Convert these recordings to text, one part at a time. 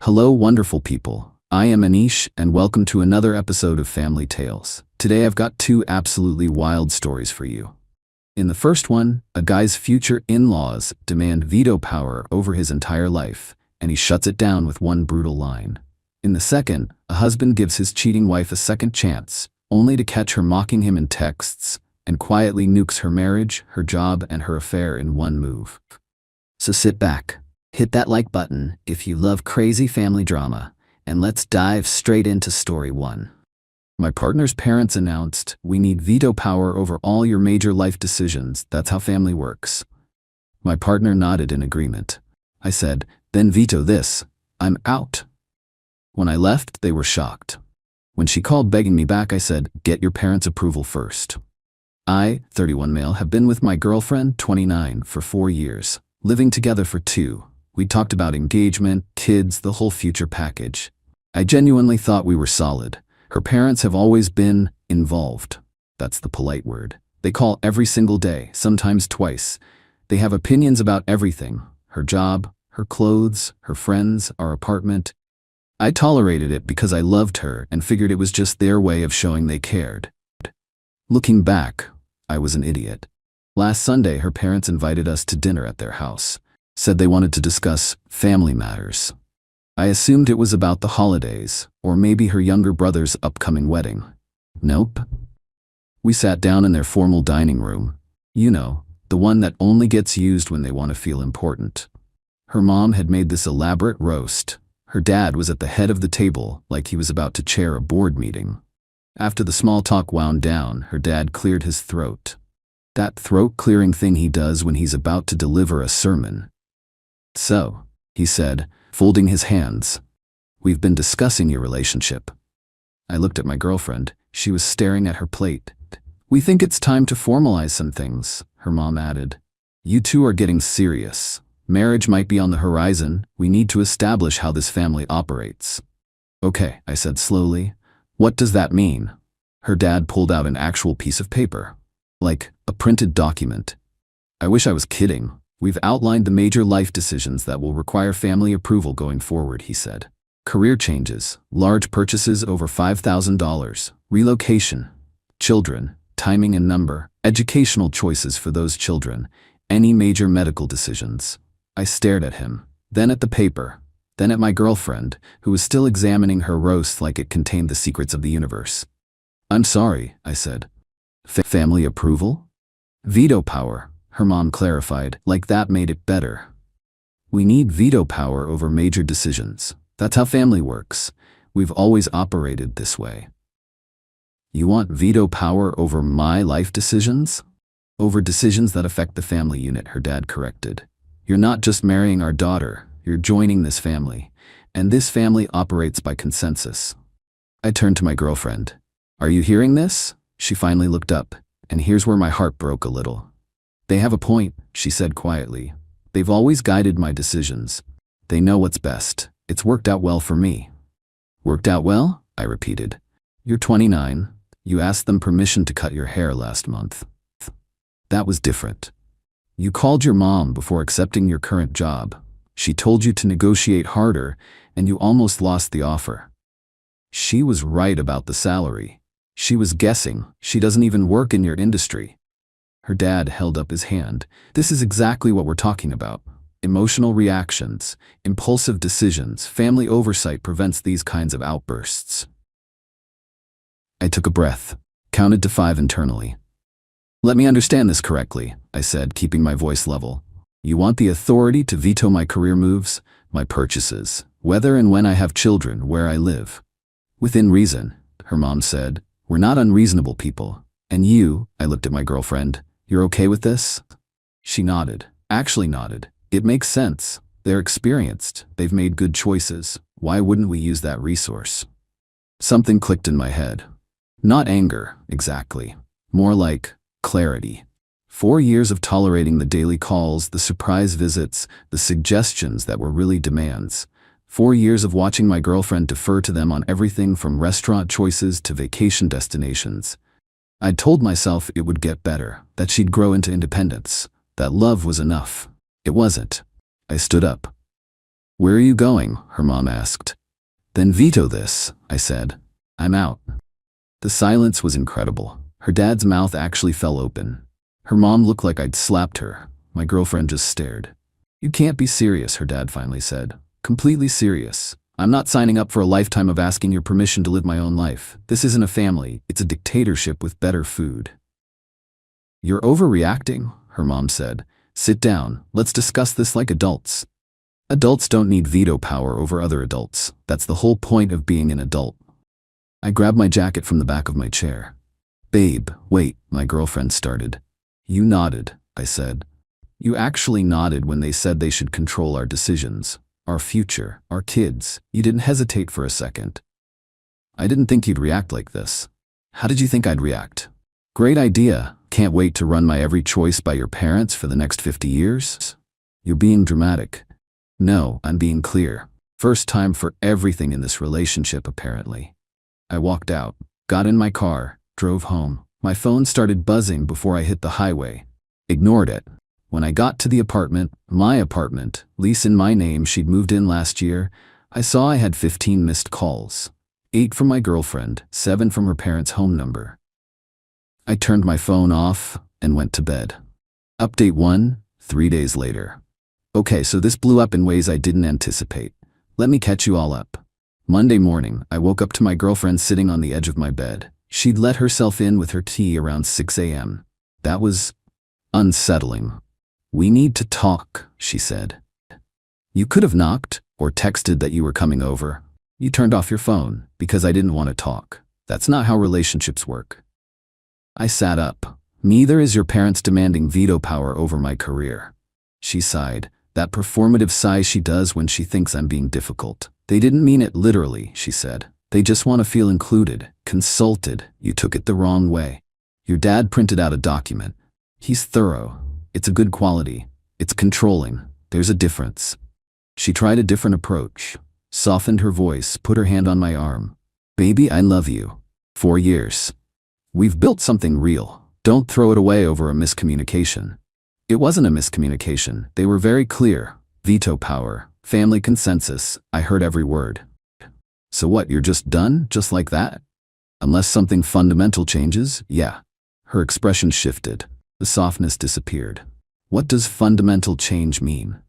Hello, wonderful people. I am Anish, and welcome to another episode of Family Tales. Today I've got two absolutely wild stories for you. In the first one, a guy's future in-laws demand veto power over his entire life, and he shuts it down with one brutal line. In the second, a husband gives his cheating wife a second chance, only to catch her mocking him in texts, and quietly nukes her marriage, her job, and her affair in one move. So sit back. Hit that like button if you love crazy family drama, and let's dive straight into story one. My partner's parents announced, "We need veto power over all your major life decisions. That's how family works." My partner nodded in agreement. I said, "Then veto this. I'm out." When I left, they were shocked. When she called begging me back, I said, "Get your parents' approval first." I, 31 male, have been with my girlfriend, 29, for 4 years, living together for 2. We talked about engagement, kids, the whole future package. I genuinely thought we were solid. Her parents have always been involved. That's the polite word. They call every single day, sometimes twice. They have opinions about everything: her job, her clothes, her friends, our apartment. I tolerated it because I loved her and figured it was just their way of showing they cared. Looking back, I was an idiot. Last Sunday, her parents invited us to dinner at their house. Said they wanted to discuss family matters. I assumed it was about the holidays, or maybe her younger brother's upcoming wedding. Nope. We sat down in their formal dining room. You know, the one that only gets used when they want to feel important. Her mom had made this elaborate roast. Her dad was at the head of the table, like he was about to chair a board meeting. After the small talk wound down, her dad cleared his throat. That throat-clearing thing he does when he's about to deliver a sermon. "So," he said, folding his hands, "we've been discussing your relationship." I looked at my girlfriend. She was staring at her plate. "We think it's time to formalize some things," her mom added. "You two are getting serious. Marriage might be on the horizon. We need to establish how this family operates." "Okay," I said slowly. "What does that mean?" Her dad pulled out an actual piece of paper. Like a printed document. I wish I was kidding. "We've outlined the major life decisions that will require family approval going forward," he said. "Career changes, large purchases over $5,000, relocation, children, timing and number, educational choices for those children, any major medical decisions." I stared at him, then at the paper, then at my girlfriend, who was still examining her roast like it contained the secrets of the universe. "I'm sorry," I said. "Family approval?" "Veto power," her mom clarified, like that made it better. "We need veto power over major decisions. That's how family works. We've always operated this way." "You want veto power over my life decisions?" "Over decisions that affect the family unit," her dad corrected. "You're not just marrying our daughter, you're joining this family. And this family operates by consensus." I turned to my girlfriend. "Are you hearing this?" She finally looked up, and here's where my heart broke a little. "They have a point," she said quietly. "They've always guided my decisions. They know what's best. It's worked out well for me." "Worked out well?" I repeated. "You're 29. You asked them permission to cut your hair last month. That was different. You called your mom before accepting your current job. She told you to negotiate harder, and you almost lost the offer. She was right about the salary. She was guessing. She doesn't even work in your industry." Her dad held up his hand. "This is exactly what we're talking about. Emotional reactions, impulsive decisions. Family oversight prevents these kinds of outbursts." I took a breath, counted to 5 internally. "Let me understand this correctly," I said, keeping my voice level. "You want the authority to veto my career moves, my purchases, whether and when I have children, where I live." "Within reason," her mom said. "We're not unreasonable people. And you," I looked at my girlfriend, "you're okay with this?" She nodded, actually nodded. "It makes sense. They're experienced. They've made good choices. Why wouldn't we use that resource?" Something clicked in my head. Not anger, exactly. More like clarity. 4 years of tolerating the daily calls, the surprise visits, the suggestions that were really demands. 4 years of watching my girlfriend defer to them on everything from restaurant choices to vacation destinations. I'd told myself it would get better, that she'd grow into independence, that love was enough. It wasn't. I stood up. Where are you going? Her mom asked. Then veto this, I said. I'm out. The silence was incredible. Her dad's mouth actually fell open. Her mom looked like I'd slapped her. My girlfriend just stared. You can't be serious, her dad finally said. Completely serious. I'm not signing up for a lifetime of asking your permission to live my own life. This isn't a family, it's a dictatorship with better food. You're overreacting, her mom said. Sit down, let's discuss this like adults. Adults don't need veto power over other adults. That's the whole point of being an adult. I grabbed my jacket from the back of my chair. Babe, wait, my girlfriend started. You nodded, I said. You actually nodded when they said they should control our decisions, our future, our kids. You didn't hesitate for a second. I didn't think you'd react like this. How did you think I'd react? Great idea. Can't wait to run my every choice by your parents for the next 50 years? You're being dramatic. No, I'm being clear. First time for everything in this relationship, apparently. I walked out, got in my car, drove home. My phone started buzzing before I hit the highway. Ignored it. When I got to the apartment, my apartment, lease in my name, she'd moved in last year, I saw I had 15 missed calls. 8 from my girlfriend, 7 from her parents' home number. I turned my phone off and went to bed. Update 1, 3 days later. Okay, so this blew up in ways I didn't anticipate. Let me catch you all up. Monday morning, I woke up to my girlfriend sitting on the edge of my bed. She'd let herself in with her tea around 6 a.m. That was unsettling. We need to talk, she said. You could have knocked or texted that you were coming over. You turned off your phone because I didn't want to talk. That's not how relationships work. I sat up. Neither is your parents demanding veto power over my career. She sighed. That performative sigh she does when she thinks I'm being difficult. They didn't mean it literally, she said. They just want to feel included, consulted. You took it the wrong way. Your dad printed out a document. He's thorough. It's a good quality. It's controlling. There's a difference. She tried a different approach. Softened her voice, put her hand on my arm. Baby, I love you. 4 years. We've built something real. Don't throw it away over a miscommunication. It wasn't a miscommunication. They were very clear. Veto power, family consensus. I heard every word. So what, you're just done? Just like that? Unless something fundamental changes? Yeah. Her expression shifted. The softness disappeared. What does fundamental change mean?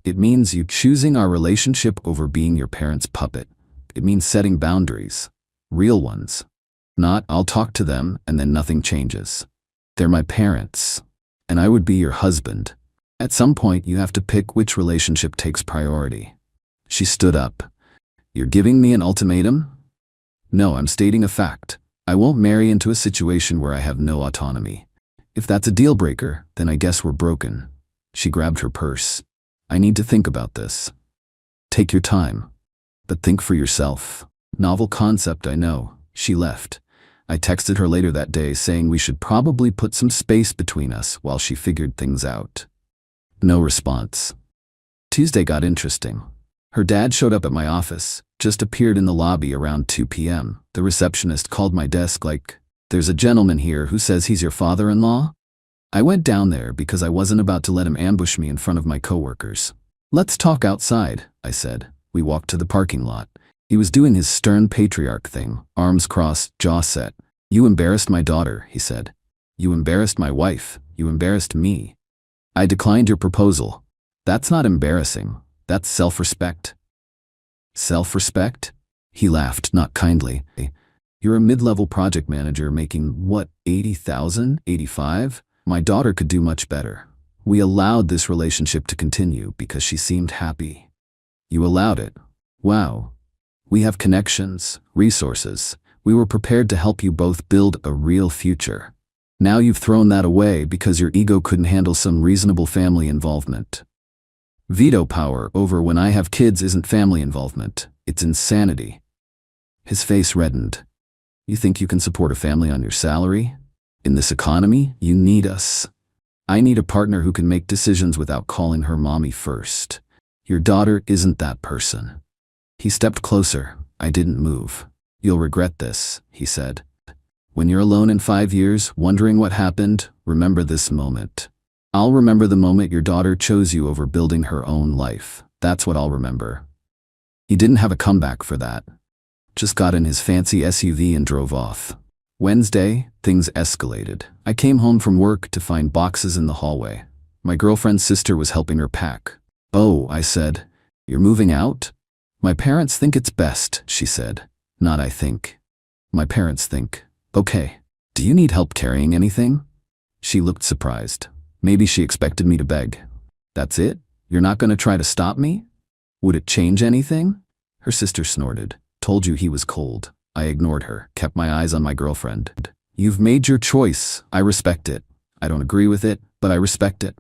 It means you choosing our relationship over being your parents' puppet. It means setting boundaries. Real ones. Not, I'll talk to them and then nothing changes. They're my parents. And I would be your husband. At some point, you have to pick which relationship takes priority. She stood up. You're giving me an ultimatum? No, I'm stating a fact. I won't marry into a situation where I have no autonomy. If that's a deal breaker, then I guess we're broken. She grabbed her purse. I need to think about this. Take your time. But think for yourself. Novel concept, I know. She left. I texted her later that day saying we should probably put some space between us while she figured things out. No response. Tuesday got interesting. Her dad showed up at my office, just appeared in the lobby around 2 p.m. The receptionist called my desk like, "There's a gentleman here who says he's your father-in-law?" I went down there because I wasn't about to let him ambush me in front of my coworkers. "Let's talk outside," I said. We walked to the parking lot. He was doing his stern patriarch thing, arms crossed, jaw set. "You embarrassed my daughter," he said. "You embarrassed my wife. You embarrassed me. I declined your proposal." "That's not embarrassing. That's self-respect." "Self-respect?" He laughed, not kindly. "You're a mid-level project manager making, what, 80,000? 85? My daughter could do much better. We allowed this relationship to continue because she seemed happy." "You allowed it? Wow. We have connections, resources. We were prepared to help you both build a real future. Now you've thrown that away because your ego couldn't handle some reasonable family involvement." Veto power over when I have kids isn't family involvement. It's insanity. His face reddened. "You think you can support a family on your salary? In this economy, you need us. I need a partner who can make decisions without calling her mommy first. Your daughter isn't that person." He stepped closer. I didn't move. "You'll regret this," he said. "When you're alone in 5 years, wondering what happened, remember this moment. I'll remember the moment your daughter chose you over building her own life. That's what I'll remember. He didn't have a comeback for that. Just got in his fancy SUV and drove off. Wednesday, things escalated. I came home from work to find boxes in the hallway. My girlfriend's sister was helping her pack. "Oh," I said, "you're moving out?" "My parents think it's best," she said. "Not I think. My parents think." "Okay. Do you need help carrying anything?" She looked surprised. Maybe she expected me to beg. "That's it? You're not going to try to stop me? Would it change anything?" Her sister snorted. "Told you he was cold." I ignored her, kept my eyes on my girlfriend. "You've made your choice. I respect it. I don't agree with it, but I respect it."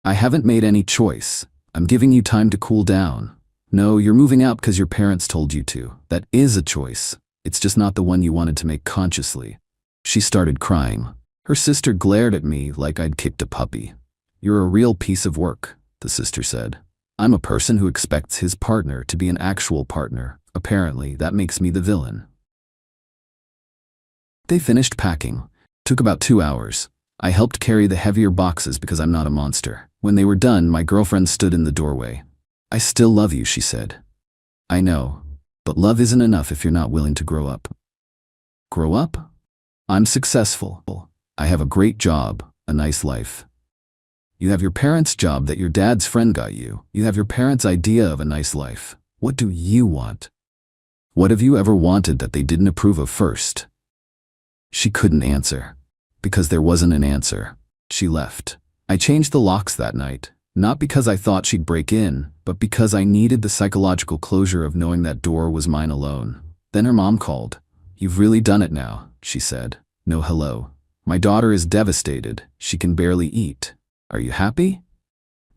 "I haven't made any choice. I'm giving you time to cool down." "No, you're moving out because your parents told you to. That is a choice. It's just not the one you wanted to make consciously." She started crying. Her sister glared at me like I'd kicked a puppy. "You're a real piece of work," the sister said. "I'm a person who expects his partner to be an actual partner. Apparently, that makes me the villain." They finished packing. Took about 2 hours. I helped carry the heavier boxes because I'm not a monster. When they were done, my girlfriend stood in the doorway. "I still love you," she said. "I know, but love isn't enough if you're not willing to grow up." "Grow up? I'm successful. I have a great job, a nice life." "You have your parents' job that your dad's friend got you. You have your parents' idea of a nice life. What do you want? What have you ever wanted that they didn't approve of first?" She couldn't answer. Because there wasn't an answer. She left. I changed the locks that night, not because I thought she'd break in, but because I needed the psychological closure of knowing that door was mine alone. Then her mom called. "You've really done it now," she said. "No hello. My daughter is devastated. She can barely eat. Are you happy?"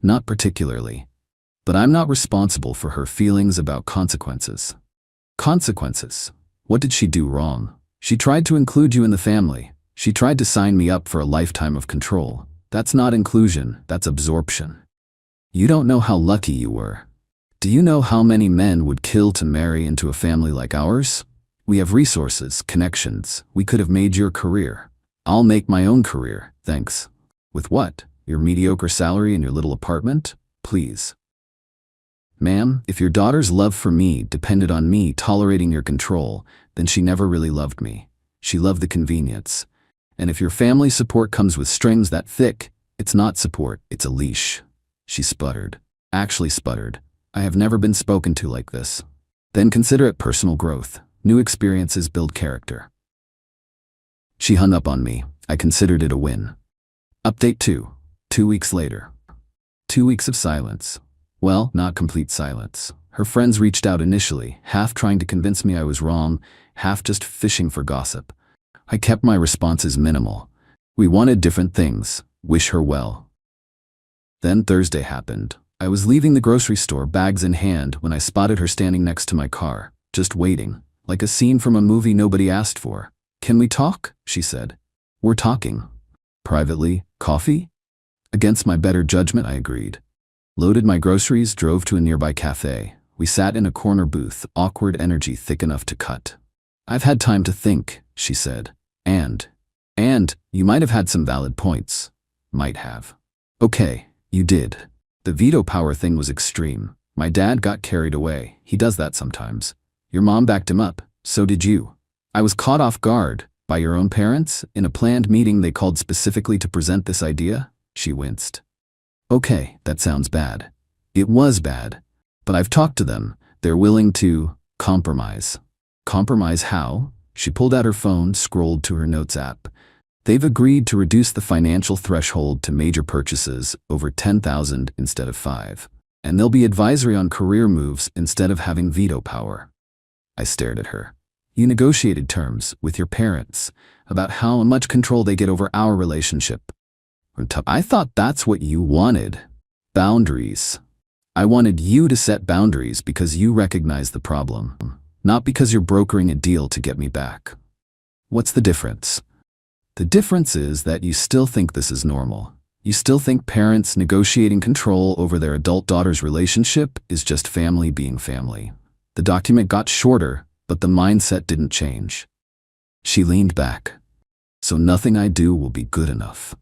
"Not particularly. But I'm not responsible for her feelings about consequences." "Consequences? What did she do wrong?" "She tried to include you in the family. She tried to sign me up for a lifetime of control. That's not inclusion, that's absorption. You don't know how lucky you were. Do you know how many men would kill to marry into a family like ours? We have resources, connections. We could have made your career. I'll make my own career, thanks." "With what? Your mediocre salary and your little apartment? Please." "Ma'am, if your daughter's love for me depended on me tolerating your control, then she never really loved me. She loved the convenience. And if your family support comes with strings that thick, it's not support, it's a leash." She sputtered. Actually sputtered. "I have never been spoken to like this." "Then consider it personal growth. New experiences build character." She hung up on me. I considered it a win. Update 2. 2 weeks later. 2 weeks of silence. Well, not complete silence. Her friends reached out initially, half trying to convince me I was wrong, half just fishing for gossip. I kept my responses minimal. We wanted different things. Wish her well. Then Thursday happened. I was leaving the grocery store, bags in hand, when I spotted her standing next to my car, just waiting, like a scene from a movie nobody asked for. "Can we talk?" she said. "We're talking." "Privately? Coffee?" Against my better judgment, I agreed. Loaded my groceries, drove to a nearby cafe. We sat in a corner booth, awkward energy thick enough to cut. "I've had time to think," she said. And, you might have had some valid points." "Might have." "Okay, you did. The veto power thing was extreme. My dad got carried away. He does that sometimes. Your mom backed him up. So did you. I was caught off guard. By your own parents? In a planned meeting they called specifically to present this idea?" She winced. "Okay, that sounds bad." It was bad. But I've talked to them. They're willing to compromise. "Compromise how?" She pulled out her phone, scrolled to her notes app. "They've agreed to reduce the financial threshold to major purchases over 10,000 instead of 5. And they'll be advisory on career moves instead of having veto power." I stared at her. "You negotiated terms with your parents about how much control they get over our relationship." "I thought that's what you wanted. Boundaries. I wanted you to set boundaries because you recognize the problem. Not because you're brokering a deal to get me back." "What's the difference?" "The difference is that you still think this is normal. You still think parents negotiating control over their adult daughter's relationship is just family being family." The document got shorter, but the mindset didn't change. She leaned back. "So nothing I do will be good enough.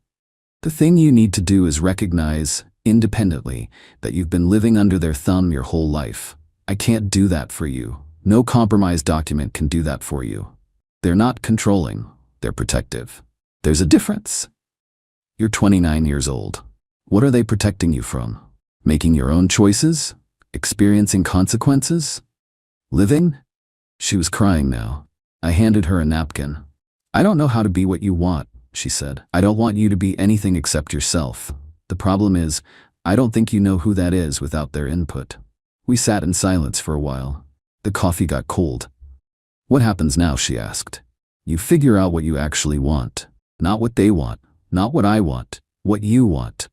The thing you need to do is recognize independently, that you've been living under their thumb your whole life. I can't do that for you. No compromise document can do that for you. They're not controlling, they're protective. There's a difference. You're 29 years old. What are they protecting you from? Making your own choices? Experiencing consequences? Living? She was crying now. I handed her a napkin. I don't know how to be what you want, she said. I don't want you to be anything except yourself. The problem is, I don't think you know who that is without their input. We sat in silence for a while. The coffee got cold. What happens now, she asked. You figure out what you actually want. Not what they want. Not what I want. What you want.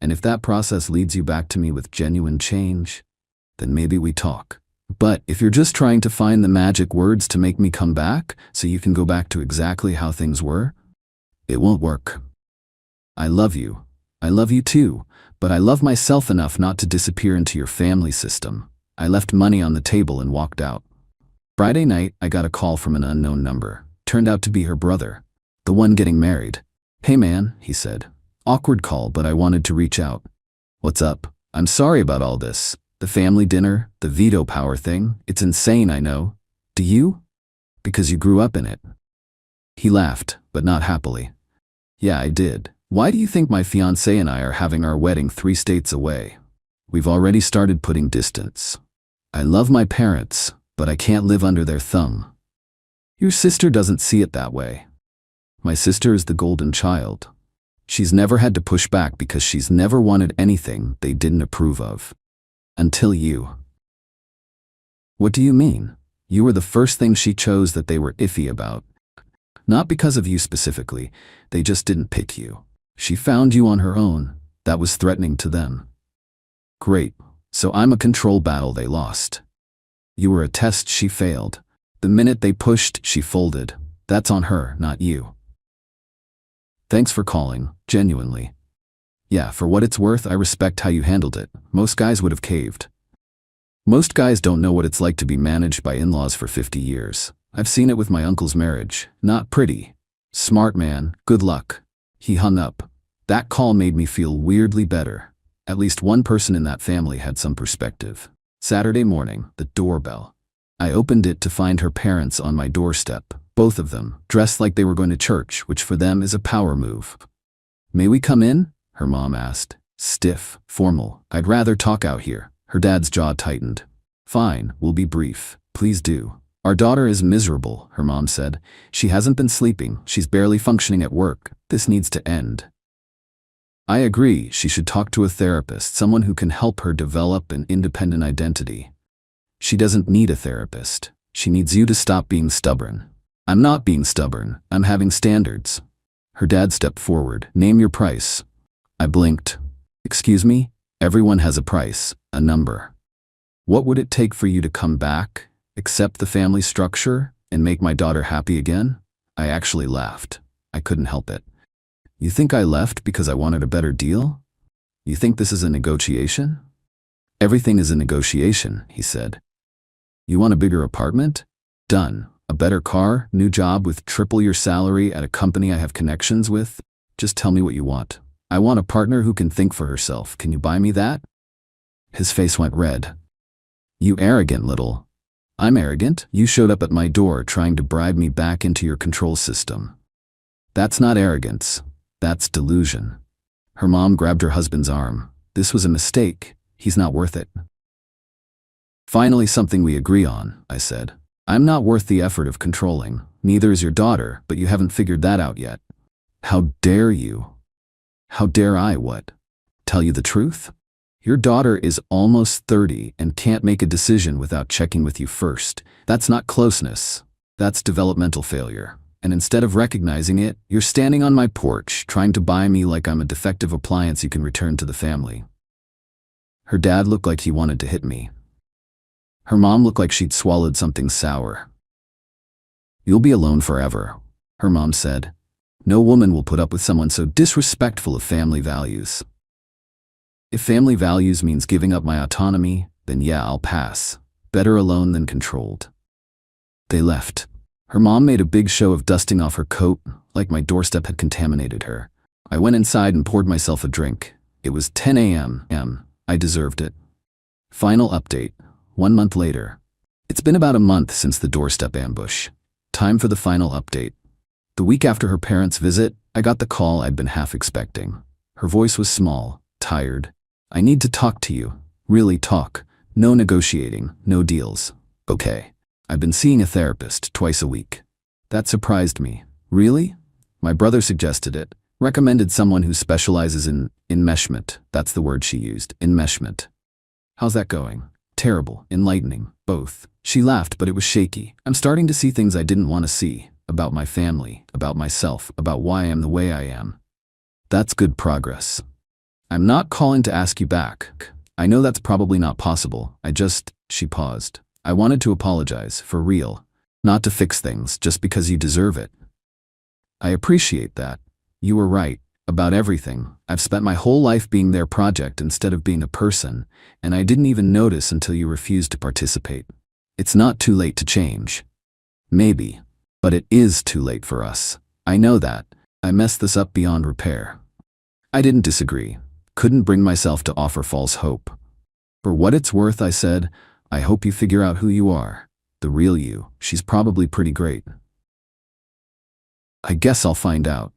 And if that process leads you back to me with genuine change, then maybe we talk. But if you're just trying to find the magic words to make me come back so you can go back to exactly how things were, it won't work. I love you. I love you too, but I love myself enough not to disappear into your family system. I left money on the table and walked out. Friday night, I got a call from an unknown number. Turned out to be her brother, the one getting married. Hey man, he said. Awkward call, but I wanted to reach out. What's up? I'm sorry about all this. The family dinner, the veto power thing, it's insane, I know. Do you? Because you grew up in it. He laughed, but not happily. Yeah, I did. Why do you think my fiancé and I are having our wedding 3 states away? We've already started putting distance. I love my parents, but I can't live under their thumb. Your sister doesn't see it that way. My sister is the golden child. She's never had to push back because she's never wanted anything they didn't approve of. Until you. What do you mean? You were the first thing she chose that they were iffy about. Not because of you specifically, they just didn't pick you. She found you on her own. That was threatening to them. Great. So I'm a control battle they lost. You were a test she failed. The minute they pushed, she folded. That's on her, not you. Thanks for calling, genuinely. Yeah, for what it's worth, I respect how you handled it. Most guys would have caved. Most guys don't know what it's like to be managed by in-laws for 50 years. I've seen it with my uncle's marriage. Not pretty. Smart man, good luck. He hung up. That call made me feel weirdly better. At least one person in that family had some perspective. Saturday morning, the doorbell. I opened it to find her parents on my doorstep, both of them, dressed like they were going to church, which for them is a power move. May we come in? Her mom asked. Stiff, formal. I'd rather talk out here. Her dad's jaw tightened. Fine, we'll be brief. Please do. Our daughter is miserable, her mom said. She hasn't been sleeping. She's barely functioning at work. This needs to end. I agree, she should talk to a therapist, someone who can help her develop an independent identity. She doesn't need a therapist. She needs you to stop being stubborn. I'm not being stubborn. I'm having standards. Her dad stepped forward. Name your price. I blinked. Excuse me? Everyone has a price, a number. What would it take for you to come back, accept the family structure, and make my daughter happy again? I actually laughed. I couldn't help it. You think I left because I wanted a better deal? You think this is a negotiation? Everything is a negotiation, he said. You want a bigger apartment? Done. A better car, new job with triple your salary at a company I have connections with? Just tell me what you want. I want a partner who can think for herself. Can you buy me that? His face went red. You arrogant little. I'm arrogant? You showed up at my door trying to bribe me back into your control system. That's not arrogance. That's delusion. Her mom grabbed her husband's arm. This was a mistake. He's not worth it. Finally, something we agree on, I said. I'm not worth the effort of controlling. Neither is your daughter, but you haven't figured that out yet. How dare you? How dare I what? Tell you the truth? Your daughter is almost 30 and can't make a decision without checking with you first. That's not closeness. That's developmental failure. And instead of recognizing it, you're standing on my porch trying to buy me like I'm a defective appliance you can return to the family. Her dad looked like he wanted to hit me. Her mom looked like she'd swallowed something sour. You'll be alone forever, her mom said. No woman will put up with someone so disrespectful of family values. If family values means giving up my autonomy, then yeah, I'll pass. Better alone than controlled. They left. Her mom made a big show of dusting off her coat, like my doorstep had contaminated her. I went inside and poured myself a drink. It was 10 a.m. I deserved it. Final update. 1 month later. It's been about a month since the doorstep ambush. Time for the final update. The week after her parents' visit, I got the call I'd been half expecting. Her voice was small, tired. I need to talk to you. Really talk. No negotiating, no deals. Okay. I've been seeing a therapist twice a week. That surprised me. Really? My brother suggested it. Recommended someone who specializes in enmeshment. That's the word she used, enmeshment. How's that going? Terrible, enlightening, both. She laughed, but it was shaky. I'm starting to see things I didn't want to see. About my family, about myself, about why I am the way I am. That's good progress. I'm not calling to ask you back. I know that's probably not possible. She paused. I wanted to apologize, for real. Not to fix things, just because you deserve it. I appreciate that. You were right. About everything. I've spent my whole life being their project instead of being a person, and I didn't even notice until you refused to participate. It's not too late to change. Maybe. But it is too late for us. I know that. I messed this up beyond repair. I didn't disagree. Couldn't bring myself to offer false hope. For what it's worth, I said, I hope you figure out who you are. The real you. She's probably pretty great. I guess I'll find out.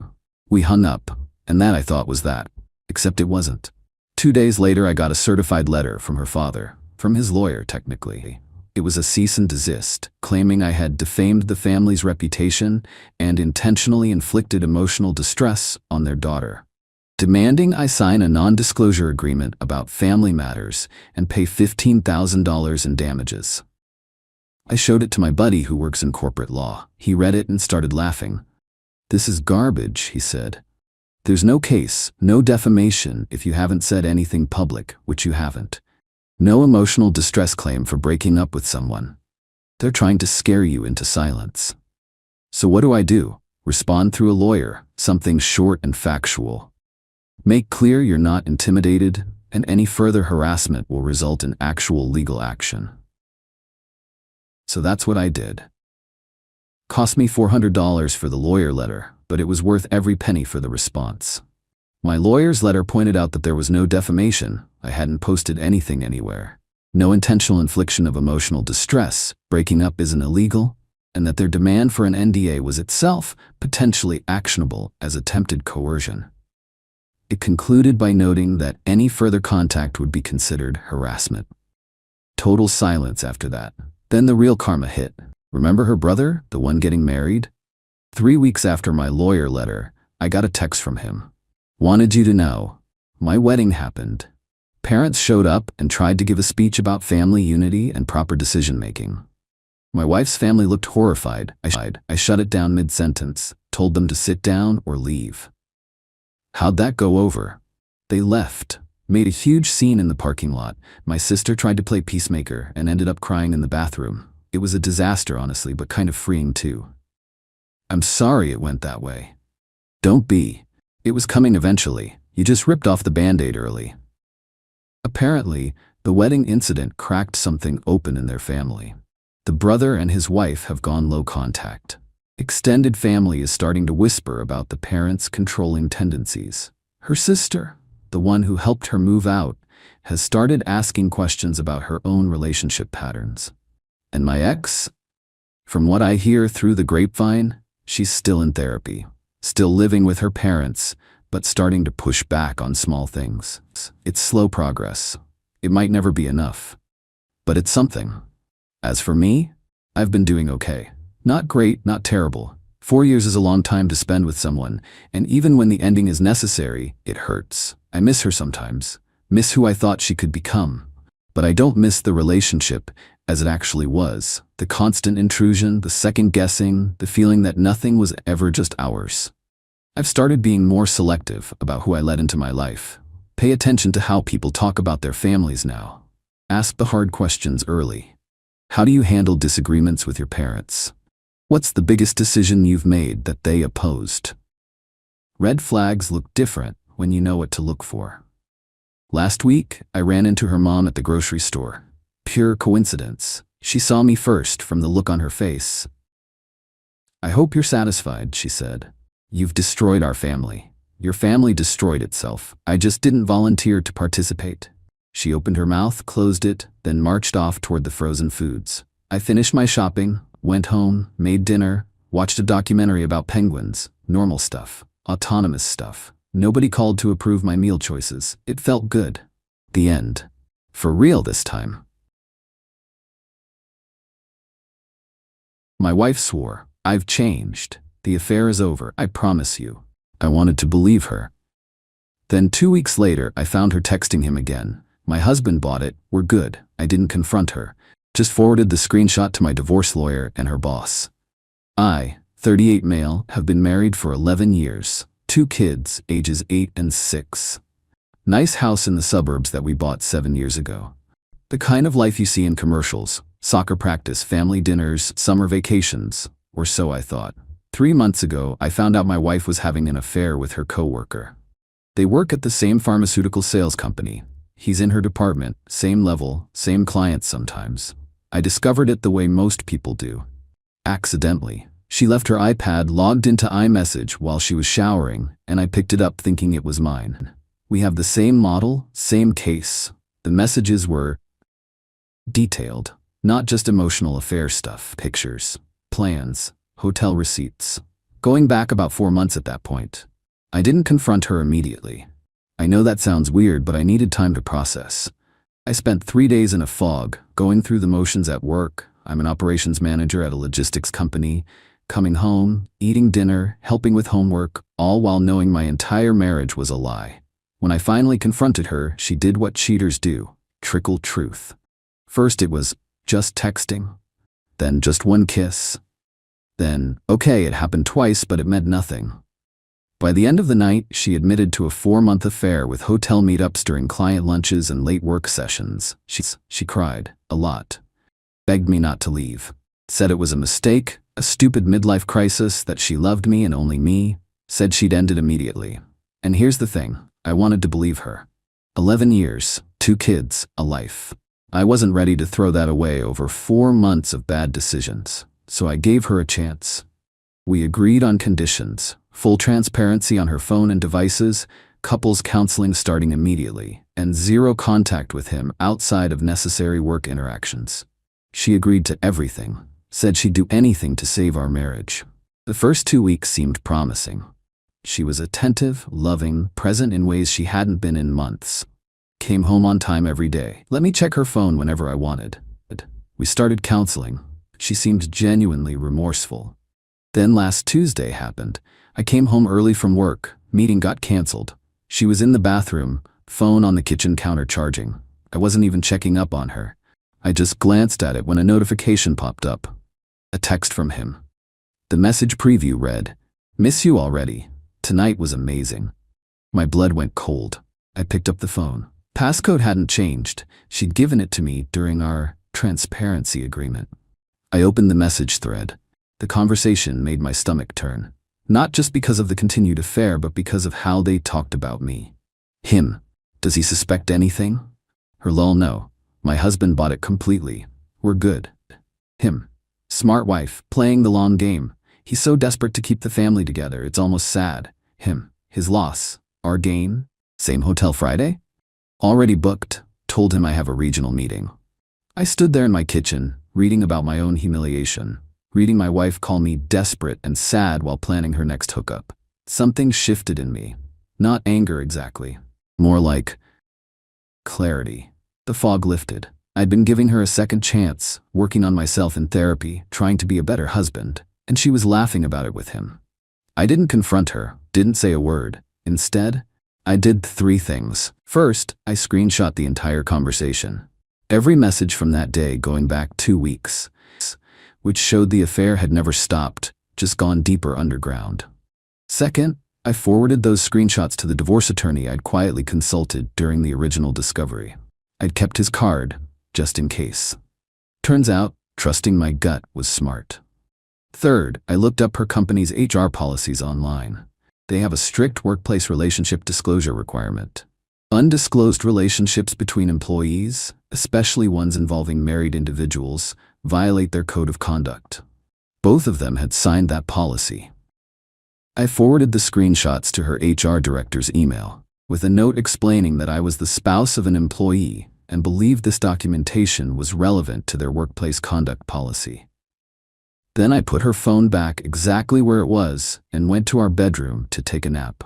We hung up, and that I thought was that. Except it wasn't. 2 days later, I got a certified letter from her father. From his lawyer, technically. It was a cease and desist, claiming I had defamed the family's reputation and intentionally inflicted emotional distress on their daughter. Demanding I sign a non-disclosure agreement about family matters and pay $15,000 in damages. I showed it to my buddy who works in corporate law. He read it and started laughing. This is garbage, he said. There's no case, no defamation if you haven't said anything public, which you haven't. No emotional distress claim for breaking up with someone. They're trying to scare you into silence. So what do? Respond through a lawyer, something short and factual. Make clear you're not intimidated, and any further harassment will result in actual legal action. So that's what I did. Cost me $400 for the lawyer letter, but it was worth every penny for the response. My lawyer's letter pointed out that there was no defamation. I hadn't posted anything anywhere. No intentional infliction of emotional distress, breaking up isn't illegal, and that their demand for an NDA was itself potentially actionable as attempted coercion. It concluded by noting that any further contact would be considered harassment. Total silence after that. Then the real karma hit. Remember her brother, the one getting married? 3 weeks after my lawyer letter, I got a text from him. Wanted you to know. My wedding happened. Parents showed up and tried to give a speech about family unity and proper decision-making. My wife's family looked horrified. I shut it down mid-sentence, told them to sit down or leave. How'd that go over? They left. Made a huge scene in the parking lot. My sister tried to play peacemaker and ended up crying in the bathroom. It was a disaster, honestly, but kind of freeing too. I'm sorry it went that way. Don't be. It was coming eventually. You just ripped off the Band-Aid early. Apparently, the wedding incident cracked something open in their family. The brother and his wife have gone low contact. Extended family is starting to whisper about the parents' controlling tendencies. Her sister, the one who helped her move out, has started asking questions about her own relationship patterns. And my ex? From what I hear through the grapevine, she's still in therapy, still living with her parents, but starting to push back on small things. It's slow progress. It might never be enough. But it's something. As for me, I've been doing okay. Not great, not terrible. 4 years is a long time to spend with someone, and even when the ending is necessary, it hurts. I miss her sometimes. Miss who I thought she could become. But I don't miss the relationship as it actually was. The constant intrusion, the second guessing, the feeling that nothing was ever just ours. I've started being more selective about who I let into my life. Pay attention to how people talk about their families now. Ask the hard questions early. How do you handle disagreements with your parents? What's the biggest decision you've made that they opposed? Red flags look different when you know what to look for. Last week, I ran into her mom at the grocery store. Pure coincidence. She saw me first from the look on her face. I hope you're satisfied, she said. You've destroyed our family. Your family destroyed itself. I just didn't volunteer to participate. She opened her mouth, closed it, then marched off toward the frozen foods. I finished my shopping, went home, made dinner, watched a documentary about penguins. Normal stuff. Autonomous stuff. Nobody called to approve my meal choices. It felt good. The end. For real this time. My wife swore, "I've changed. The affair is over, I promise you." I wanted to believe her. Then 2 weeks later, I found her texting him again. "My husband bought it, we're good." I didn't confront her. Just forwarded the screenshot to my divorce lawyer and her boss. I, 38 male, have been married for 11 years. 2 kids, ages 8 and 6. Nice house in the suburbs that we bought 7 years ago. The kind of life you see in commercials. Soccer practice, family dinners, summer vacations. Or so I thought. 3 months ago, I found out my wife was having an affair with her coworker. They work at the same pharmaceutical sales company. He's in her department, same level, same clients sometimes. I discovered it the way most people do. Accidentally. She left her iPad logged into iMessage while she was showering, and I picked it up thinking it was mine. We have the same model, same case. The messages were detailed, not just emotional affair stuff, pictures, plans, hotel receipts. Going back about 4 months at that point. I didn't confront her immediately. I know that sounds weird, but I needed time to process. I spent 3 days in a fog, going through the motions at work. I'm an operations manager at a logistics company. Coming home, eating dinner, helping with homework, all while knowing my entire marriage was a lie. When I finally confronted her, she did what cheaters do, trickle truth. First it was just texting. Then just one kiss. Then, okay, it happened twice, but it meant nothing. By the end of the night, she admitted to a 4-month affair with hotel meetups during client lunches and late work sessions. She cried, a lot. Begged me not to leave. Said it was a mistake, a stupid midlife crisis, that she loved me and only me. Said she'd end it immediately. And here's the thing, I wanted to believe her. 11 years, 2 kids, a life. I wasn't ready to throw that away over 4 months of bad decisions. So I gave her a chance. We agreed on conditions, full transparency on her phone and devices, couples counseling starting immediately, and 0 contact with him outside of necessary work interactions. She agreed to everything, said she'd do anything to save our marriage. The first 2 weeks seemed promising. She was attentive, loving, present in ways she hadn't been in months. Came home on time every day. Let me check her phone whenever I wanted. We started counseling. She seemed genuinely remorseful. Then last Tuesday happened. I came home early from work. Meeting got canceled. She was in the bathroom, phone on the kitchen counter charging. I wasn't even checking up on her. I just glanced at it when a notification popped up. A text from him. The message preview read, "Miss you already. Tonight was amazing." My blood went cold. I picked up the phone. Passcode hadn't changed. She'd given it to me during our transparency agreement. I opened the message thread. The conversation made my stomach turn. Not just because of the continued affair, but because of how they talked about me. Him. Does he suspect anything? Her lol, no. My husband bought it completely. We're good. Him. Smart wife, playing the long game. He's so desperate to keep the family together, it's almost sad. Him. His loss. Our gain. Same hotel Friday? Already booked. Told him I have a regional meeting. I stood there in my kitchen, reading about my own humiliation. Reading my wife call me desperate and sad while planning her next hookup. Something shifted in me. Not anger exactly. More like clarity. The fog lifted. I'd been giving her a second chance, working on myself in therapy, trying to be a better husband, and she was laughing about it with him. I didn't confront her, didn't say a word. Instead, I did 3 things. First, I screenshot the entire conversation. Every message from that day going back 2 weeks, which showed the affair had never stopped, just gone deeper underground. Second, I forwarded those screenshots to the divorce attorney I'd quietly consulted during the original discovery. I'd kept his card, just in case. Turns out, trusting my gut was smart. Third, I looked up her company's HR policies online. They have a strict workplace relationship disclosure requirement. Undisclosed relationships between employees, especially ones involving married individuals, violate their code of conduct. Both of them had signed that policy. I forwarded the screenshots to her HR director's email, with a note explaining that I was the spouse of an employee and believed this documentation was relevant to their workplace conduct policy. Then I put her phone back exactly where it was and went to our bedroom to take a nap.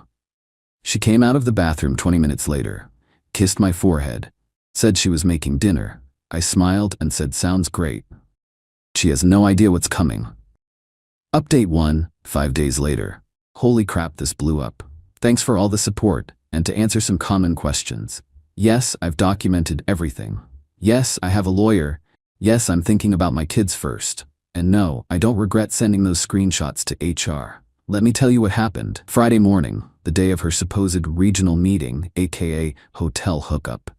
She came out of the bathroom 20 minutes later, kissed my forehead, said she was making dinner. I smiled and said, "Sounds great." She has no idea what's coming. Update 1, 5 days later. Holy crap, this blew up. Thanks for all the support, and to answer some common questions. Yes, I've documented everything. Yes, I have a lawyer. Yes, I'm thinking about my kids first. And no, I don't regret sending those screenshots to HR. Let me tell you what happened. Friday morning, the day of her supposed regional meeting, aka hotel hookup,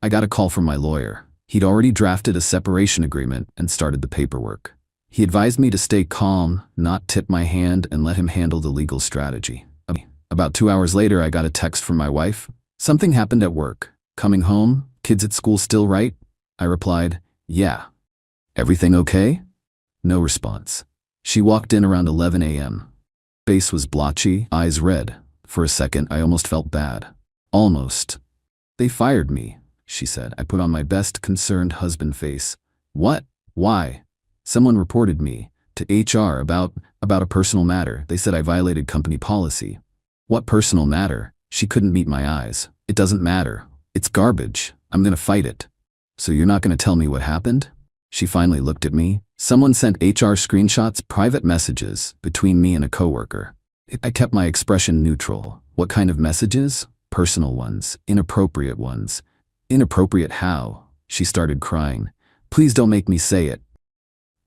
I got a call from my lawyer. He'd already drafted a separation agreement and started the paperwork. He advised me to stay calm, not tip my hand, and let him handle the legal strategy. About 2 hours later, I got a text from my wife. "Something happened at work. Coming home? Kids at school still right?" I replied, "Yeah." "Everything okay?" No response. She walked in around 11 a.m. Face was blotchy, eyes red. For a second, I almost felt bad. Almost. "They fired me," she said. I put on my best concerned husband face. "What? Why?" "Someone reported me to HR about a personal matter. They said I violated company policy." "What personal matter?" She couldn't meet my eyes. "It doesn't matter. It's garbage. I'm gonna fight it." "So you're not gonna tell me what happened?" She finally looked at me. "Someone sent HR screenshots, private messages, between me and a coworker." I kept my expression neutral. "What kind of messages?" "Personal ones, inappropriate ones." "Inappropriate how?" She started crying. "Please don't make me say it."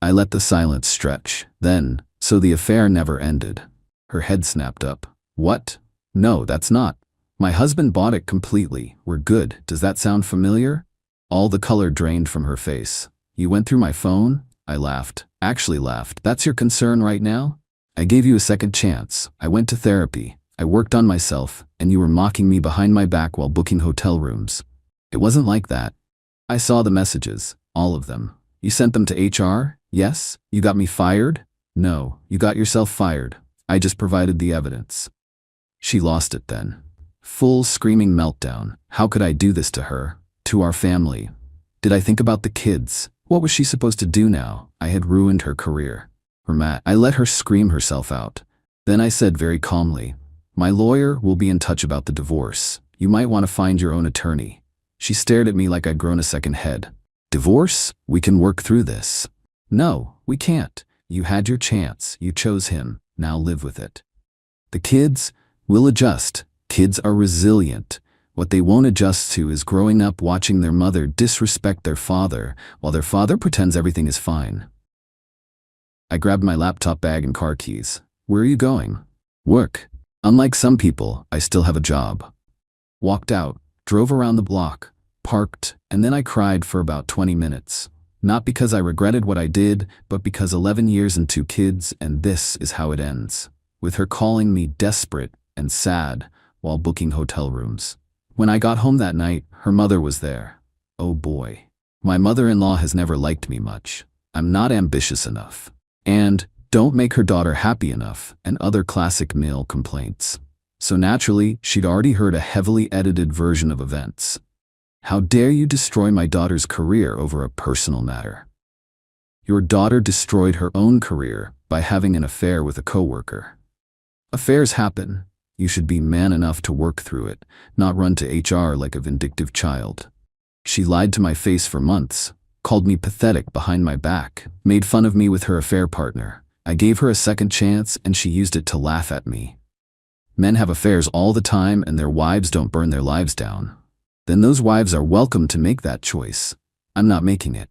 I let the silence stretch. Then, "So the affair never ended." Her head snapped up. "What? No, that's not. My husband bought it completely. We're good. Does that sound familiar?" All the color drained from her face. "You went through my phone?" I laughed. Actually laughed. "That's your concern right now?" "I gave you a second chance. I went to therapy. I worked on myself, and you were mocking me behind my back while booking hotel rooms." "It wasn't like that." "I saw the messages. All of them. You sent them to HR? Yes? You got me fired?" "No, you got yourself fired. I just provided the evidence." She lost it then. Full screaming meltdown. How could I do this to her? To our family? Did I think about the kids? What was she supposed to do now? I had ruined her career. I let her scream herself out. Then I said very calmly, "My lawyer will be in touch about the divorce. You might want to find your own attorney." She stared at me like I'd grown a second head. "Divorce? We can work through this." "No, we can't. You had your chance. You chose him. Now live with it." "The kids? We'll adjust. Kids are resilient. What they won't adjust to is growing up watching their mother disrespect their father while their father pretends everything is fine." I grabbed my laptop bag and car keys. "Where are you going?" "Work. Unlike some people, I still have a job." Walked out, drove around the block, parked, and then I cried for about 20 minutes. Not because I regretted what I did, but because 11 years and 2 kids, and this is how it ends. With her calling me desperate and sad while booking hotel rooms. When I got home that night, her mother was there. Oh boy. My mother-in-law has never liked me much. I'm not ambitious enough. And don't make her daughter happy enough, and other classic male complaints. So naturally, she'd already heard a heavily edited version of events. "How dare you destroy my daughter's career over a personal matter? Your daughter destroyed her own career by having an affair with a coworker. Affairs happen. You should be man enough to work through it, not run to HR like a vindictive child." She lied to my face for months, called me pathetic behind my back, made fun of me with her affair partner. I gave her a second chance and she used it to laugh at me. Men have affairs all the time and their wives don't burn their lives down. Then those wives are welcome to make that choice. I'm not making it.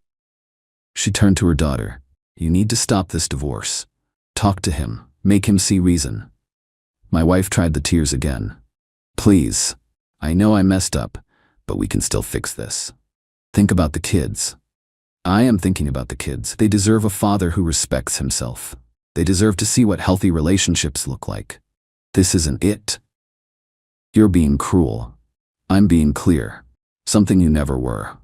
She turned to her daughter. "You need to stop this divorce. Talk to him. Make him see reason." My wife tried the tears again. "Please. I know I messed up, but we can still fix this. Think about the kids." I am thinking about the kids. They deserve a father who respects himself. They deserve to see what healthy relationships look like. This isn't it. You're being cruel. I'm being clear. Something you never were.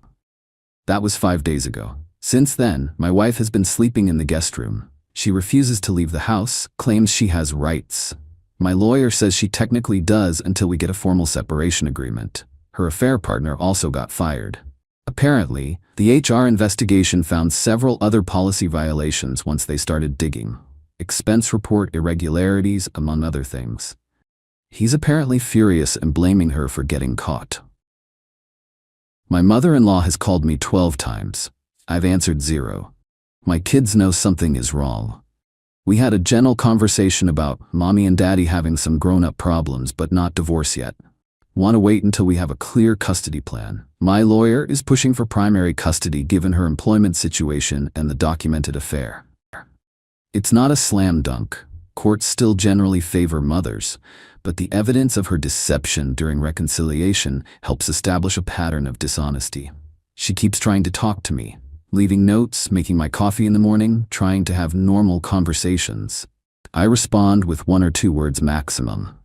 That was 5 days ago. Since then, my wife has been sleeping in the guest room. She refuses to leave the house, claims she has rights. My lawyer says she technically does until we get a formal separation agreement. Her affair partner also got fired. Apparently, the HR investigation found several other policy violations once they started digging. Expense report irregularities, among other things. He's apparently furious and blaming her for getting caught. My mother-in-law has called me 12 times. I've answered 0. My kids know something is wrong. We had a gentle conversation about mommy and daddy having some grown-up problems but not divorce yet. Want to wait until we have a clear custody plan. My lawyer is pushing for primary custody given her employment situation and the documented affair. It's not a slam dunk. Courts still generally favor mothers, but the evidence of her deception during reconciliation helps establish a pattern of dishonesty. She keeps trying to talk to me, leaving notes, making my coffee in the morning, trying to have normal conversations. I respond with 1 or 2 words maximum.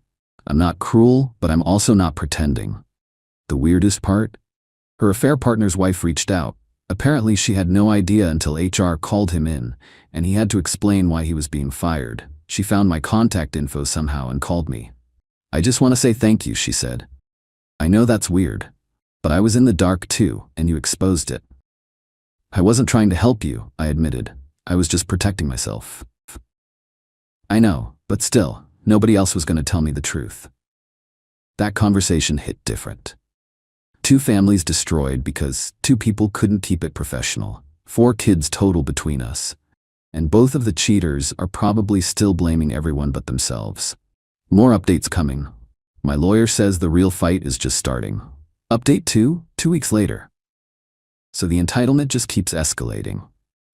I'm not cruel, but I'm also not pretending. The weirdest part? Her affair partner's wife reached out. Apparently she had no idea until HR called him in, and he had to explain why he was being fired. She found my contact info somehow and called me. I just want to say thank you, she said. I know that's weird, but I was in the dark too, and you exposed it. I wasn't trying to help you, I admitted. I was just protecting myself. I know, but still, nobody else was going to tell me the truth. That conversation hit different. 2 families destroyed because 2 people couldn't keep it professional. 4 kids total between us. And both of the cheaters are probably still blaming everyone but themselves. More updates coming. My lawyer says the real fight is just starting. Update 2 weeks later. So the entitlement just keeps escalating.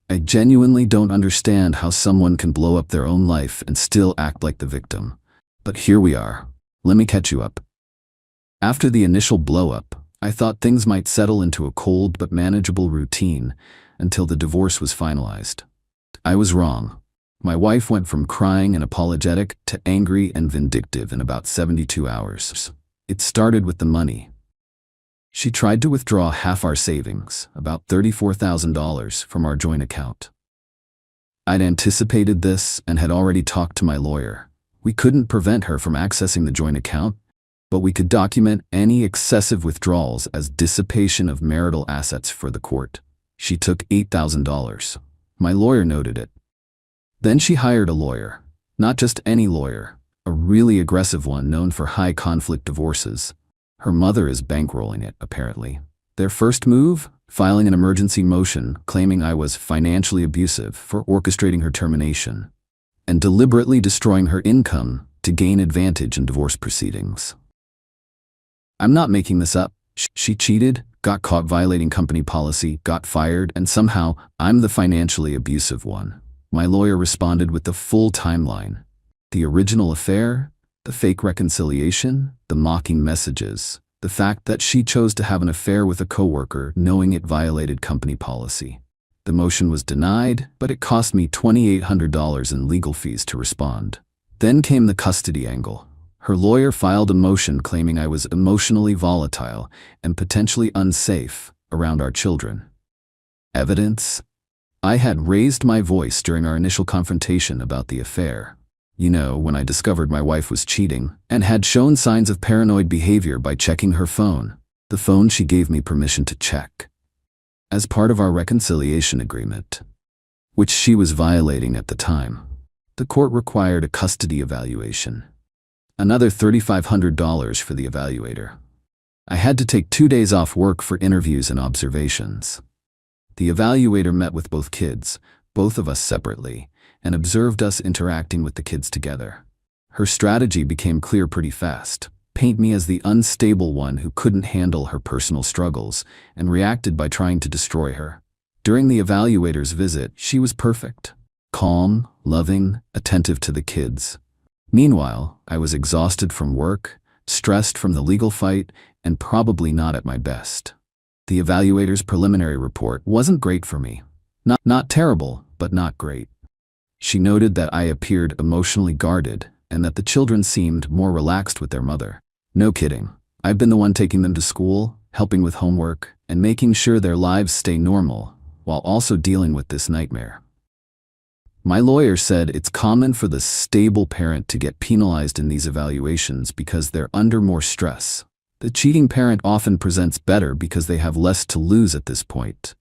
I genuinely don't understand how someone can blow up their own life and still act like the victim. But here we are. Let me catch you up. After the initial blow-up, I thought things might settle into a cold but manageable routine until the divorce was finalized. I was wrong. My wife went from crying and apologetic to angry and vindictive in about 72 hours. It started with the money. She tried to withdraw half our savings, about $34,000, from our joint account. I'd anticipated this and had already talked to my lawyer. We couldn't prevent her from accessing the joint account, but we could document any excessive withdrawals as dissipation of marital assets for the court. She took $8,000. My lawyer noted it. Then she hired a lawyer. Not just any lawyer, a really aggressive one known for high-conflict divorces. Her mother is bankrolling it, apparently. Their first move? Filing an emergency motion claiming I was financially abusive for orchestrating her termination, and deliberately destroying her income to gain advantage in divorce proceedings. I'm not making this up. She cheated, got caught violating company policy, got fired, and somehow I'm the financially abusive one. My lawyer responded with the full timeline. The original affair, the fake reconciliation, the mocking messages, the fact that she chose to have an affair with a coworker knowing it violated company policy. The motion was denied, but it cost me $2,800 in legal fees to respond. Then came the custody angle. Her lawyer filed a motion claiming I was emotionally volatile and potentially unsafe around our children. Evidence? I had raised my voice during our initial confrontation about the affair. You know, when I discovered my wife was cheating and had shown signs of paranoid behavior by checking her phone, the phone she gave me permission to check, as part of our reconciliation agreement, which she was violating at the time. The court required a custody evaluation. Another $3,500 for the evaluator. I had to take 2 days off work for interviews and observations. The evaluator met with both kids, both of us separately, and observed us interacting with the kids together. Her strategy became clear pretty fast. Paint me as the unstable one who couldn't handle her personal struggles and reacted by trying to destroy her. During the evaluator's visit, she was perfect. Calm, loving, attentive to the kids. Meanwhile, I was exhausted from work, stressed from the legal fight, and probably not at my best. The evaluator's preliminary report wasn't great for me. Not terrible, but not great. She noted that I appeared emotionally guarded and that the children seemed more relaxed with their mother. No kidding. I've been the one taking them to school, helping with homework, and making sure their lives stay normal, while also dealing with this nightmare. My lawyer said it's common for the stable parent to get penalized in these evaluations because they're under more stress. The cheating parent often presents better because they have less to lose at this point.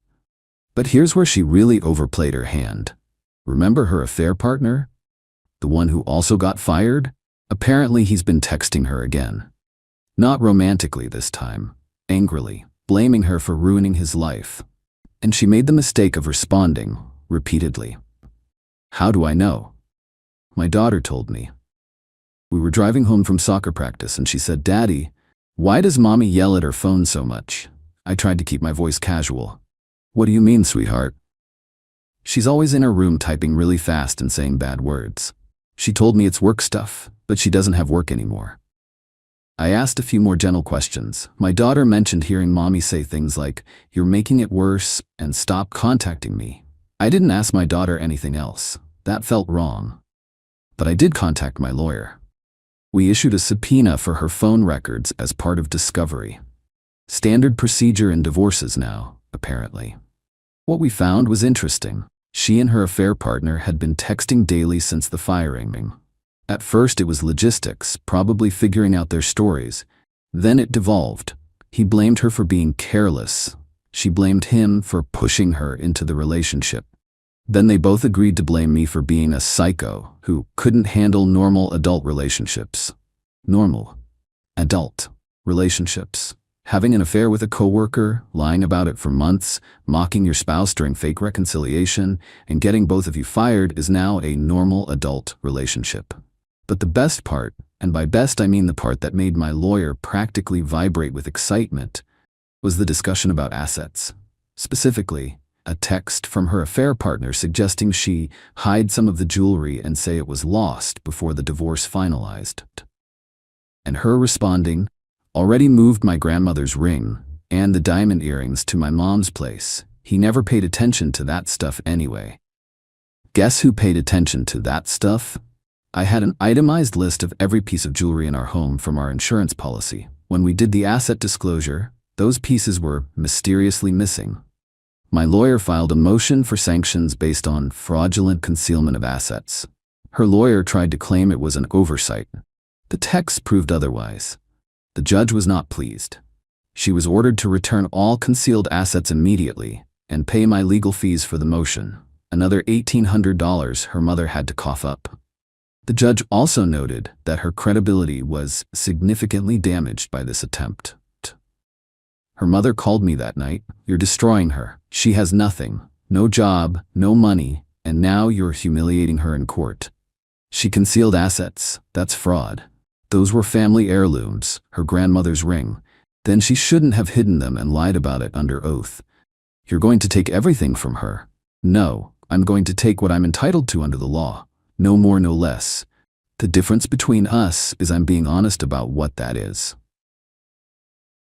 But here's where she really overplayed her hand. Remember her affair partner? The one who also got fired? Apparently he's been texting her again. Not romantically this time, angrily, blaming her for ruining his life. And she made the mistake of responding, repeatedly. How do I know? My daughter told me. We were driving home from soccer practice and she said, "Daddy, why does Mommy yell at her phone so much?" I tried to keep my voice casual. "What do you mean, sweetheart?" She's always in her room typing really fast and saying bad words. She told me it's work stuff, but she doesn't have work anymore. I asked a few more gentle questions. My daughter mentioned hearing Mommy say things like, "You're making it worse," and "Stop contacting me." I didn't ask my daughter anything else. That felt wrong. But I did contact my lawyer. We issued a subpoena for her phone records as part of discovery. Standard procedure in divorces now, apparently. What we found was interesting. She and her affair partner had been texting daily since the firing. At first it was logistics, probably figuring out their stories. Then it devolved. He blamed her for being careless. She blamed him for pushing her into the relationship. Then they both agreed to blame me for being a psycho who couldn't handle normal adult relationships. Normal adult relationships. Having an affair with a coworker, lying about it for months, mocking your spouse during fake reconciliation, and getting both of you fired is now a normal adult relationship. But the best part, and by best I mean the part that made my lawyer practically vibrate with excitement, was the discussion about assets. Specifically, a text from her affair partner suggesting she hide some of the jewelry and say it was lost before the divorce finalized. And her responding, "Already moved my grandmother's ring and the diamond earrings to my mom's place. He never paid attention to that stuff anyway." Guess who paid attention to that stuff? I had an itemized list of every piece of jewelry in our home from our insurance policy. When we did the asset disclosure, those pieces were mysteriously missing. My lawyer filed a motion for sanctions based on fraudulent concealment of assets. Her lawyer tried to claim it was an oversight. The text proved otherwise. The judge was not pleased. She was ordered to return all concealed assets immediately and pay my legal fees for the motion, another $1,800 her mother had to cough up. The judge also noted that her credibility was significantly damaged by this attempt. Her mother called me that night. "You're destroying her. She has nothing, no job, no money, and now you're humiliating her in court." She concealed assets. That's fraud. Those were family heirlooms, her grandmother's ring. Then she shouldn't have hidden them and lied about it under oath. "You're going to take everything from her." "No, I'm going to take what I'm entitled to under the law. No more, no less. The difference between us is I'm being honest about what that is."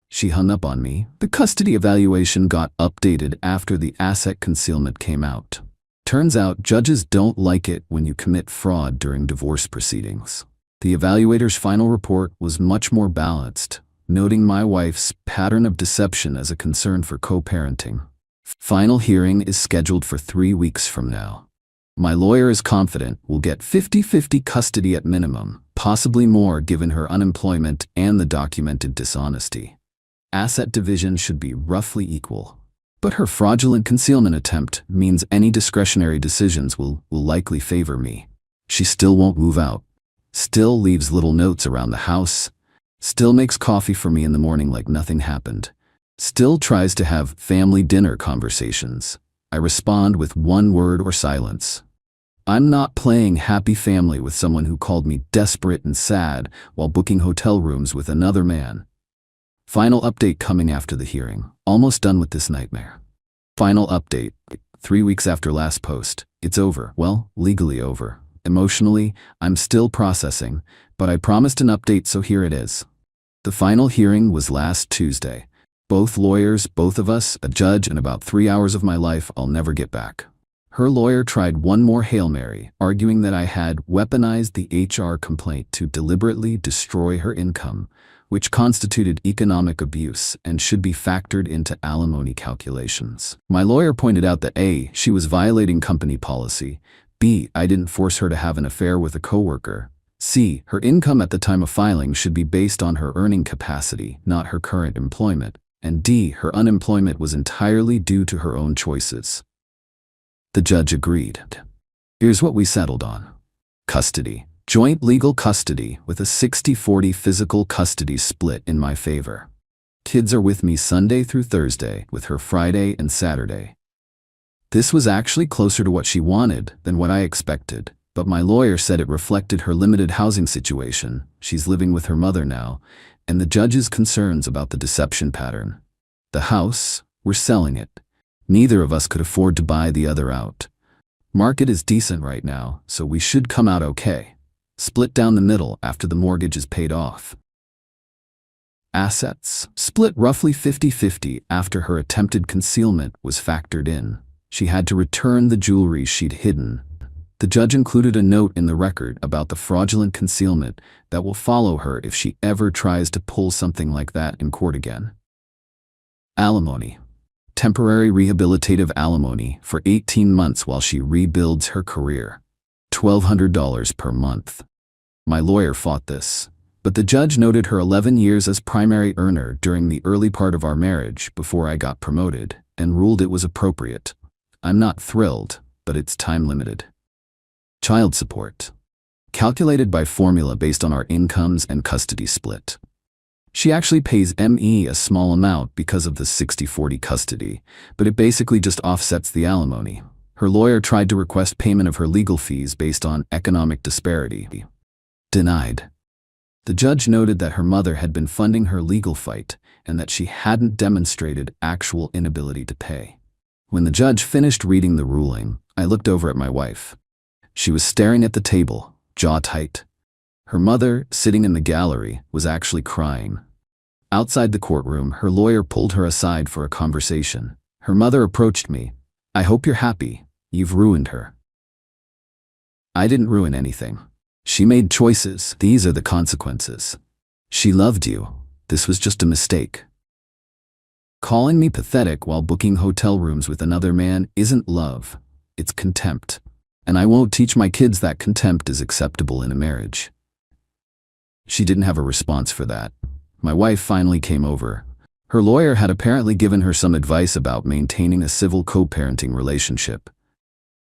She hung up on me. The custody evaluation got updated after the asset concealment came out. Turns out judges don't like it when you commit fraud during divorce proceedings. The evaluator's final report was much more balanced, noting my wife's pattern of deception as a concern for co-parenting. Final hearing is scheduled for 3 weeks from now. My lawyer is confident we'll get 50-50 custody at minimum, possibly more given her unemployment and the documented dishonesty. Asset division should be roughly equal. But her fraudulent concealment attempt means any discretionary decisions will likely favor me. She still won't move out. Still leaves little notes around the house. Still makes coffee for me in the morning like nothing happened. Still tries to have family dinner conversations. I respond with one word or silence. I'm not playing happy family with someone who called me desperate and sad while booking hotel rooms with another man. Final update coming after the hearing. Almost done with this nightmare. Final update. 3 weeks after last post. It's over. Well, legally over. Emotionally, I'm still processing, but I promised an update, so here it is. The final hearing was last Tuesday. Both lawyers, both of us, a judge, and about 3 hours of my life I'll never get back. Her lawyer tried one more Hail Mary, arguing that I had weaponized the HR complaint to deliberately destroy her income, which constituted economic abuse and should be factored into alimony calculations. My lawyer pointed out that A, she was violating company policy, B. I didn't force her to have an affair with a coworker. C. Her income at the time of filing should be based on her earning capacity, not her current employment. And D. Her unemployment was entirely due to her own choices. The judge agreed. Here's what we settled on. Custody. Joint legal custody with a 60-40 physical custody split in my favor. Kids are with me Sunday through Thursday, with her Friday and Saturday. This was actually closer to what she wanted than what I expected, but my lawyer said it reflected her limited housing situation. She's living with her mother now, and the judge's concerns about the deception pattern. The house, we're selling it. Neither of us could afford to buy the other out. Market is decent right now, so we should come out okay. Split down the middle after the mortgage is paid off. Assets, split roughly 50-50 after her attempted concealment was factored in. She had to return the jewelry she'd hidden. The judge included a note in the record about the fraudulent concealment that will follow her if she ever tries to pull something like that in court again. Alimony. Temporary rehabilitative alimony for 18 months while she rebuilds her career. $1,200 per month. My lawyer fought this, but the judge noted her 11 years as primary earner during the early part of our marriage before I got promoted and ruled it was appropriate. I'm not thrilled, but it's time limited. Child support. Calculated by formula based on our incomes and custody split. She actually pays me a small amount because of the 60-40 custody, but it basically just offsets the alimony. Her lawyer tried to request payment of her legal fees based on economic disparity. Denied. The judge noted that her mother had been funding her legal fight and that she hadn't demonstrated actual inability to pay. When the judge finished reading the ruling, I looked over at my wife. She was staring at the table, jaw tight. Her mother, sitting in the gallery, was actually crying. Outside the courtroom, her lawyer pulled her aside for a conversation. Her mother approached me. I hope you're happy. You've ruined her. I didn't ruin anything. She made choices. These are the consequences. She loved you. This was just a mistake. Calling me pathetic while booking hotel rooms with another man isn't love. It's contempt. And I won't teach my kids that contempt is acceptable in a marriage. She didn't have a response for that. My wife finally came over. Her lawyer had apparently given her some advice about maintaining a civil co-parenting relationship.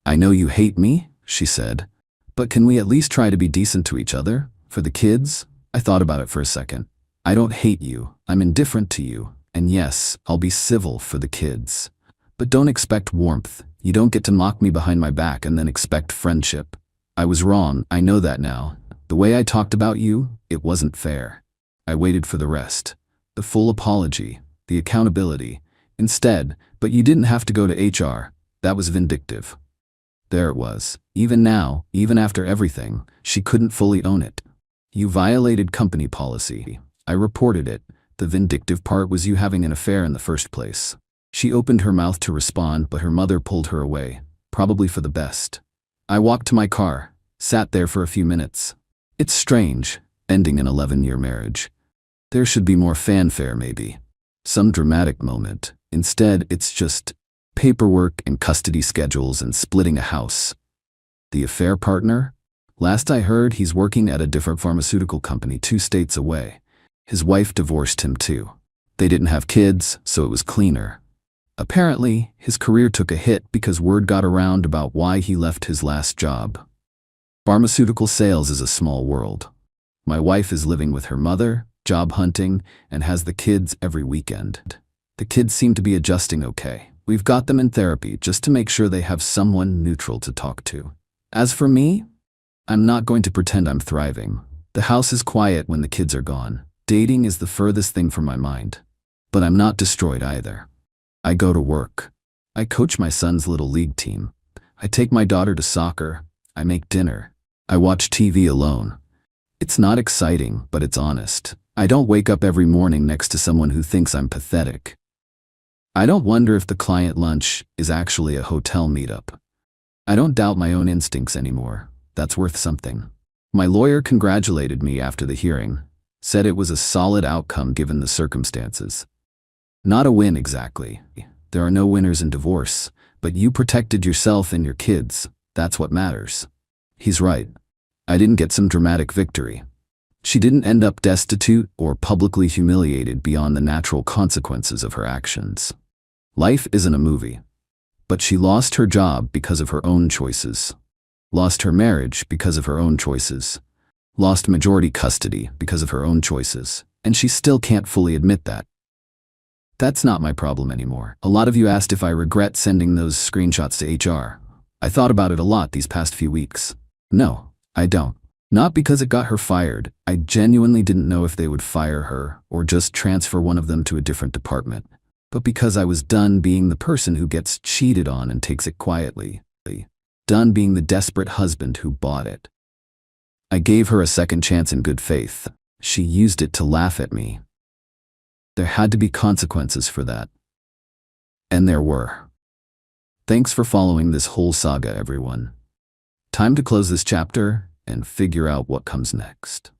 I know you hate me, she said, but can we at least try to be decent to each other? For the kids? I thought about it for a second. I don't hate you. I'm indifferent to you. And yes, I'll be civil for the kids. But don't expect warmth. You don't get to mock me behind my back and then expect friendship. I was wrong, I know that now. The way I talked about you, it wasn't fair. I waited for the rest. The full apology, the accountability. Instead, but you didn't have to go to HR. That was vindictive. There it was. Even now, even after everything, she couldn't fully own it. You violated company policy. I reported it. The vindictive part was you having an affair in the first place. She opened her mouth to respond, but her mother pulled her away, probably for the best. I walked to my car, sat there for a few minutes. It's strange, ending an 11-year marriage. There should be more fanfare maybe. Some dramatic moment. Instead, it's just paperwork and custody schedules and splitting a house. The affair partner? Last I heard, he's working at a different pharmaceutical company 2 states away. His wife divorced him too. They didn't have kids, so it was cleaner. Apparently, his career took a hit because word got around about why he left his last job. Pharmaceutical sales is a small world. My wife is living with her mother, job hunting, and has the kids every weekend. The kids seem to be adjusting okay. We've got them in therapy just to make sure they have someone neutral to talk to. As for me, I'm not going to pretend I'm thriving. The house is quiet when the kids are gone. Dating is the furthest thing from my mind. But I'm not destroyed either. I go to work. I coach my son's little league team. I take my daughter to soccer. I make dinner. I watch TV alone. It's not exciting, but it's honest. I don't wake up every morning next to someone who thinks I'm pathetic. I don't wonder if the client lunch is actually a hotel meetup. I don't doubt my own instincts anymore. That's worth something. My lawyer congratulated me after the hearing, said it was a solid outcome given the circumstances. Not a win exactly. There are no winners in divorce, but you protected yourself and your kids. That's what matters. He's right. I didn't get some dramatic victory. She didn't end up destitute or publicly humiliated beyond the natural consequences of her actions. Life isn't a movie. But she lost her job because of her own choices. Lost her marriage because of her own choices. Lost majority custody because of her own choices. And she still can't fully admit that. That's not my problem anymore. A lot of you asked if I regret sending those screenshots to HR. I thought about it a lot these past few weeks. No, I don't. Not because it got her fired. I genuinely didn't know if they would fire her or just transfer one of them to a different department. But because I was done being the person who gets cheated on and takes it quietly. Done being the desperate husband who bought it. I gave her a second chance in good faith. She used it to laugh at me. There had to be consequences for that. And there were. Thanks for following this whole saga, everyone. Time to close this chapter and figure out what comes next.